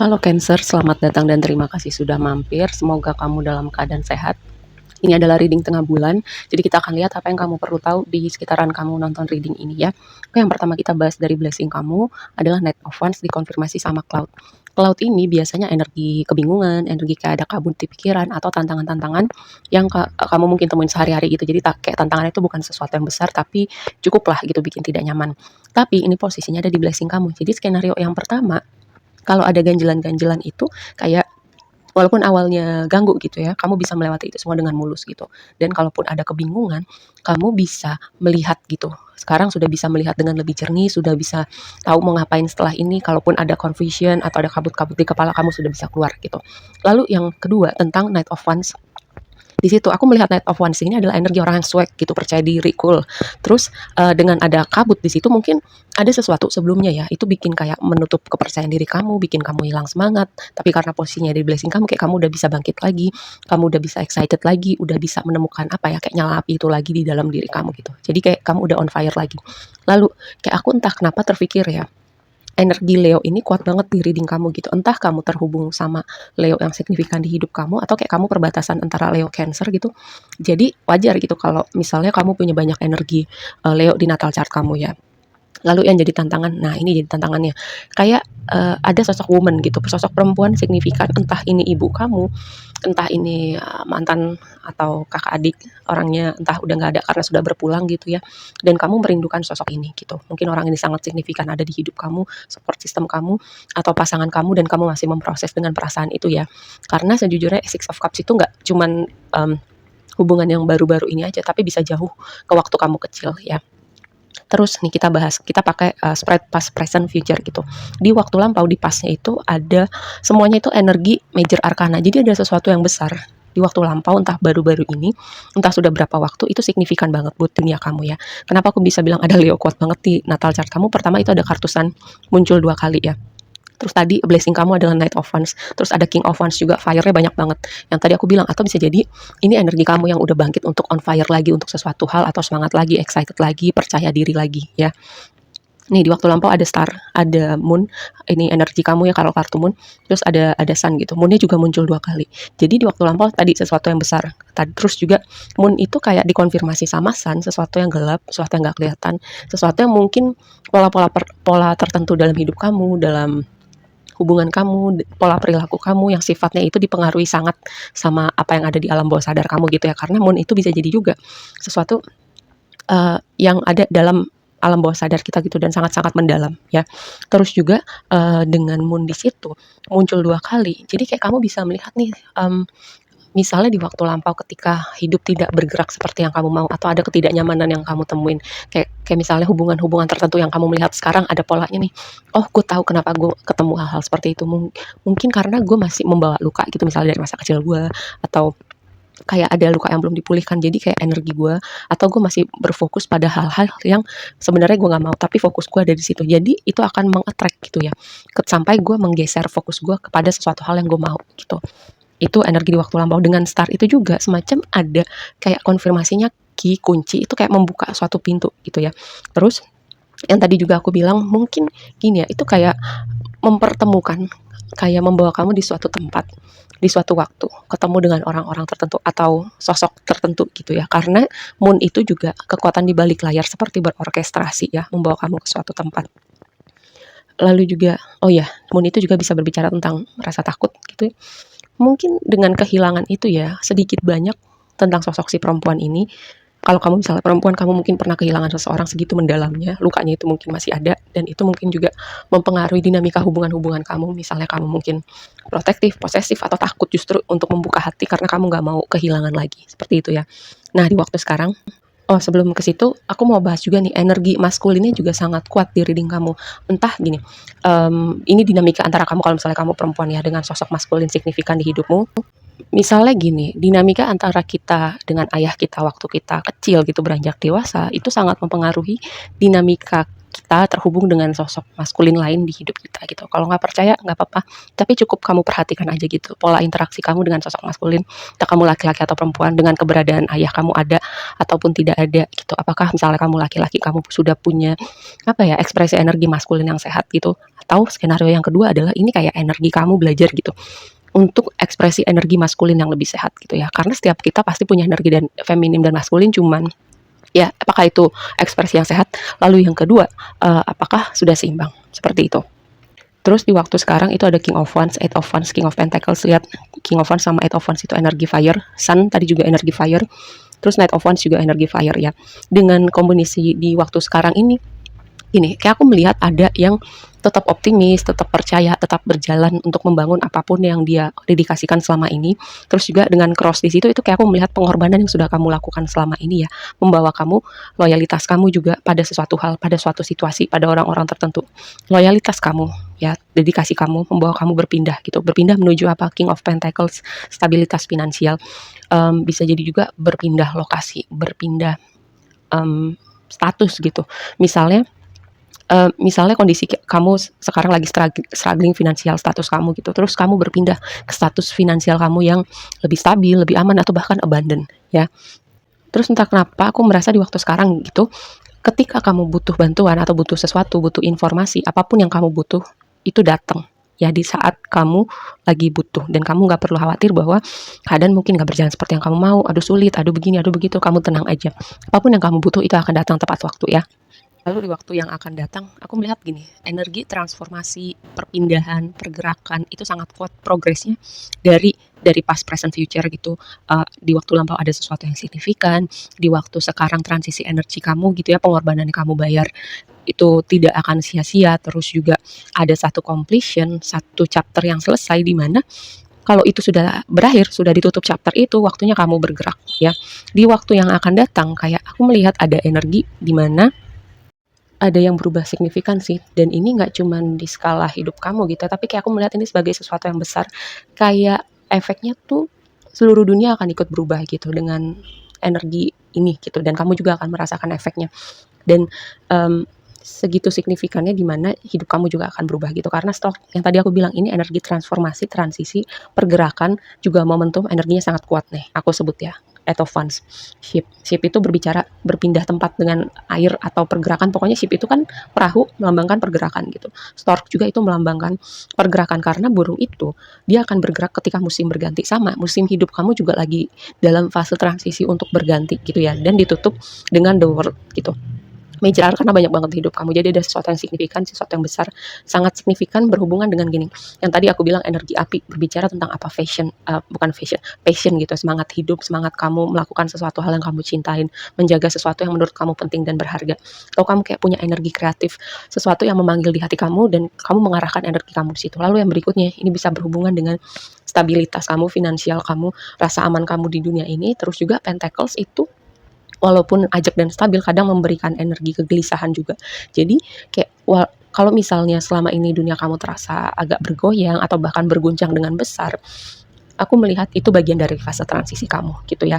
Halo Cancer, selamat datang dan terima kasih sudah mampir. Semoga kamu dalam keadaan sehat. Ini adalah reading tengah bulan, jadi kita akan lihat apa yang kamu perlu tahu di sekitaran kamu nonton reading ini ya. Oke, yang pertama kita bahas dari blessing kamu adalah Knight of Wands dikonfirmasi sama Cloud. Cloud ini biasanya energi kebingungan, energi kayak ada kabut di pikiran atau tantangan-tantangan yang kamu mungkin temuin sehari-hari gitu. Jadi kayak tantangan itu bukan sesuatu yang besar tapi cukuplah gitu bikin tidak nyaman. Tapi ini posisinya ada di blessing kamu. Jadi skenario yang pertama, kalau ada ganjilan-ganjilan itu kayak walaupun awalnya ganggu gitu ya, kamu bisa melewati itu semua dengan mulus gitu. Dan kalaupun ada kebingungan, kamu bisa melihat gitu. Sekarang sudah bisa melihat dengan lebih jernih, sudah bisa tahu mau ngapain setelah ini. Kalaupun ada confusion atau ada kabut-kabut di kepala, kamu sudah bisa keluar gitu. Lalu yang kedua tentang Knight of Wands. Di situ aku melihat Knight of Wands ini adalah energi orang yang swag gitu, percaya diri, cool. Terus dengan ada kabut di situ mungkin ada sesuatu sebelumnya ya, itu bikin kayak menutup kepercayaan diri kamu, bikin kamu hilang semangat. Tapi karena posisinya di blessing kamu, kayak kamu udah bisa bangkit lagi, kamu udah bisa excited lagi, udah bisa menemukan apa ya, kayak nyala api itu lagi di dalam diri kamu gitu. Jadi kayak kamu udah on fire lagi. Lalu kayak aku entah kenapa terpikir ya, energi Leo ini kuat banget di reading kamu gitu. Entah kamu terhubung sama Leo yang signifikan di hidup kamu atau kayak kamu perbatasan antara Leo Cancer gitu. Jadi wajar gitu kalau misalnya kamu punya banyak energi Leo di natal chart kamu ya. Lalu yang jadi tantangan, nah ini jadi tantangannya, kayak ada sosok woman gitu, sosok perempuan signifikan, entah ini ibu kamu, entah ini mantan atau kakak adik orangnya, entah udah nggak ada karena sudah berpulang gitu ya, dan kamu merindukan sosok ini gitu. Mungkin orang ini sangat signifikan ada di hidup kamu, support system kamu, atau pasangan kamu, dan kamu masih memproses dengan perasaan itu ya. Karena sejujurnya Six of Cups itu nggak cuman hubungan yang baru-baru ini aja, tapi bisa jauh ke waktu kamu kecil ya. Terus nih kita bahas, kita pakai spread past, present, future gitu. Di waktu lampau di pasnya itu ada semuanya itu energi major arcana. Jadi ada sesuatu yang besar di waktu lampau, entah baru-baru ini, entah sudah berapa waktu, itu signifikan banget buat dunia kamu ya. Kenapa aku bisa bilang ada Leo kuat banget di natal chart kamu? Pertama itu ada kartu Sun muncul 2 kali ya. Terus tadi blessing kamu adalah Knight of Wands. Terus ada King of Wands juga, fire-nya banyak banget. Yang tadi aku bilang, atau bisa jadi ini energi kamu yang udah bangkit untuk on fire lagi untuk sesuatu hal, atau semangat lagi, excited lagi, percaya diri lagi ya. Nih di waktu lampau ada star, ada moon, ini energi kamu ya kalau kartu moon. Terus ada sun gitu. Moonnya juga muncul 2 kali. Jadi di waktu lampau tadi sesuatu yang besar. Tadi terus juga moon itu kayak dikonfirmasi sama sun, sesuatu yang gelap, sesuatu yang nggak kelihatan, sesuatu yang mungkin pola tertentu dalam hidup kamu, dalam hubungan kamu, pola perilaku kamu yang sifatnya itu dipengaruhi sangat sama apa yang ada di alam bawah sadar kamu gitu ya. Karena moon itu bisa jadi juga sesuatu yang ada dalam alam bawah sadar kita gitu dan sangat-sangat mendalam ya. Terus juga dengan moon di situ muncul 2 kali. Jadi kayak kamu bisa melihat nih, misalnya di waktu lampau ketika hidup tidak bergerak seperti yang kamu mau atau ada ketidaknyamanan yang kamu temuin, kayak kayak misalnya hubungan-hubungan tertentu yang kamu melihat sekarang ada polanya nih, oh gue tahu kenapa gue ketemu hal-hal seperti itu, mungkin karena gue masih membawa luka gitu misalnya dari masa kecil gue, atau kayak ada luka yang belum dipulihkan, jadi kayak energi gue atau gue masih berfokus pada hal-hal yang sebenarnya gue nggak mau tapi fokus gue ada di situ, jadi itu akan meng-attract gitu ya, sampai gue menggeser fokus gue kepada sesuatu hal yang gue mau gitu. Itu energi di waktu lampau. Dengan star itu juga semacam ada kayak konfirmasinya, key, kunci itu kayak membuka suatu pintu gitu ya. Terus yang tadi juga aku bilang mungkin gini ya, itu kayak mempertemukan, kayak membawa kamu di suatu tempat, di suatu waktu, ketemu dengan orang-orang tertentu atau sosok tertentu gitu ya. Karena moon itu juga kekuatan di balik layar seperti berorkestrasi ya, membawa kamu ke suatu tempat. Lalu juga, oh ya, moon itu juga bisa berbicara tentang rasa takut gitu ya. Mungkin dengan kehilangan itu ya, sedikit banyak tentang sosok si perempuan ini, kalau kamu misalnya perempuan, kamu mungkin pernah kehilangan seseorang segitu mendalamnya, lukanya itu mungkin masih ada, dan itu mungkin juga mempengaruhi dinamika hubungan-hubungan kamu. Misalnya kamu mungkin protektif, posesif, atau takut justru untuk membuka hati karena kamu nggak mau kehilangan lagi, seperti itu ya. Nah di waktu sekarang, oh sebelum ke situ, aku mau bahas juga nih, energi maskulinnya juga sangat kuat di reading kamu. Entah gini, ini dinamika antara kamu kalau misalnya kamu perempuan ya, dengan sosok maskulin signifikan di hidupmu. Misalnya gini, dinamika antara kita dengan ayah kita waktu kita kecil gitu beranjak dewasa, itu sangat mempengaruhi dinamika kita terhubung dengan sosok maskulin lain di hidup kita gitu. Kalau nggak percaya nggak apa-apa, tapi cukup kamu perhatikan aja gitu pola interaksi kamu dengan sosok maskulin, entah kamu laki-laki atau perempuan, dengan keberadaan ayah kamu ada ataupun tidak ada gitu. Apakah misalnya kamu laki-laki, kamu sudah punya apa ya, ekspresi energi maskulin yang sehat gitu, atau skenario yang kedua adalah ini kayak energi kamu belajar gitu untuk ekspresi energi maskulin yang lebih sehat gitu ya. Karena setiap kita pasti punya energi dan feminim dan maskulin, cuman ya apakah itu ekspresi yang sehat? Lalu yang kedua, apakah sudah seimbang? Seperti itu. Terus di waktu sekarang itu ada King of Wands, Eight of Wands, King of Pentacles. Lihat King of Wands sama Eight of Wands itu energi fire. Sun tadi juga energi fire. Terus Knight of Wands juga energi fire ya. Dengan kombinasi di waktu sekarang ini, kayak aku melihat ada yang tetap optimis, tetap percaya, tetap berjalan untuk membangun apapun yang dia dedikasikan selama ini. Terus juga dengan cross di situ, itu kayak aku melihat pengorbanan yang sudah kamu lakukan selama ini ya, membawa kamu, loyalitas kamu juga pada sesuatu hal, pada suatu situasi, pada orang-orang tertentu. Loyalitas kamu ya, dedikasi kamu membawa kamu berpindah gitu, berpindah menuju apa? King of Pentacles, stabilitas finansial. Bisa jadi juga berpindah lokasi, berpindah status gitu. Misalnya kondisi kamu sekarang lagi struggling finansial, status kamu gitu, terus kamu berpindah ke status finansial kamu yang lebih stabil, lebih aman, atau bahkan abundant ya. Terus entah kenapa aku merasa di waktu sekarang gitu, ketika kamu butuh bantuan atau butuh sesuatu, butuh informasi, apapun yang kamu butuh itu datang ya di saat kamu lagi butuh, dan kamu nggak perlu khawatir bahwa keadaan mungkin nggak berjalan seperti yang kamu mau, aduh sulit, aduh begini, aduh begitu. Kamu tenang aja, apapun yang kamu butuh itu akan datang tepat waktu ya. Lalu di waktu yang akan datang, aku melihat gini, energi transformasi, perpindahan, pergerakan itu sangat kuat progresnya dari past, present, future gitu. Di waktu lampau ada sesuatu yang signifikan, di waktu sekarang transisi energi kamu gitu ya, pengorbanan yang kamu bayar itu tidak akan sia-sia. Terus juga ada satu completion, satu chapter yang selesai, di mana kalau itu sudah berakhir, sudah ditutup chapter itu, waktunya kamu bergerak ya. Di waktu yang akan datang, kayak aku melihat ada energi di mana ada yang berubah signifikan sih, dan ini nggak cuman di skala hidup kamu gitu, tapi kayak aku melihat ini sebagai sesuatu yang besar, kayak efeknya tuh seluruh dunia akan ikut berubah gitu dengan energi ini gitu, dan kamu juga akan merasakan efeknya. Dan segitu signifikannya di mana hidup kamu juga akan berubah gitu, karena stok yang tadi aku bilang ini energi transformasi, transisi, pergerakan, juga momentum energinya sangat kuat nih, aku sebut ya. Eight of Wands, ship itu berbicara berpindah tempat dengan air atau pergerakan, pokoknya ship itu kan perahu, melambangkan pergerakan gitu. Stork juga itu melambangkan pergerakan, karena burung itu dia akan bergerak ketika musim berganti. Sama, musim hidup kamu juga lagi dalam fase transisi untuk berganti gitu ya, dan ditutup dengan the world gitu. Major karena banyak banget di hidup kamu, jadi ada sesuatu yang signifikan, sesuatu yang besar, sangat signifikan, berhubungan dengan gini, yang tadi aku bilang energi api, berbicara tentang apa? Passion gitu, semangat hidup, semangat kamu melakukan sesuatu hal yang kamu cintain, menjaga sesuatu yang menurut kamu penting dan berharga, atau kamu kayak punya energi kreatif, sesuatu yang memanggil di hati kamu, dan kamu mengarahkan energi kamu di situ. Lalu yang berikutnya, ini bisa berhubungan dengan stabilitas kamu, finansial kamu, rasa aman kamu di dunia ini. Terus juga Pentacles itu walaupun ajak dan stabil, kadang memberikan energi kegelisahan juga. Jadi kayak kalau misalnya selama ini dunia kamu terasa agak bergoyang atau bahkan berguncang dengan besar, aku melihat itu bagian dari fase transisi kamu gitu ya.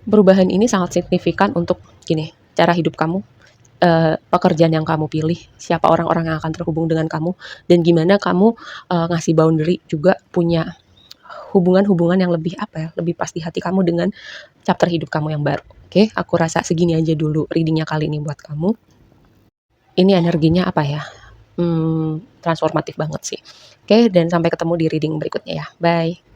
Perubahan ini sangat signifikan untuk gini, cara hidup kamu, pekerjaan yang kamu pilih, siapa orang-orang yang akan terhubung dengan kamu, dan gimana kamu ngasih boundary, juga punya hubungan-hubungan yang lebih apa ya, lebih pas di hati kamu dengan chapter hidup kamu yang baru. Oke, aku rasa segini aja dulu readingnya kali ini buat kamu. Ini energinya apa ya? Transformatif banget sih. Oke, dan sampai ketemu di reading berikutnya ya. Bye.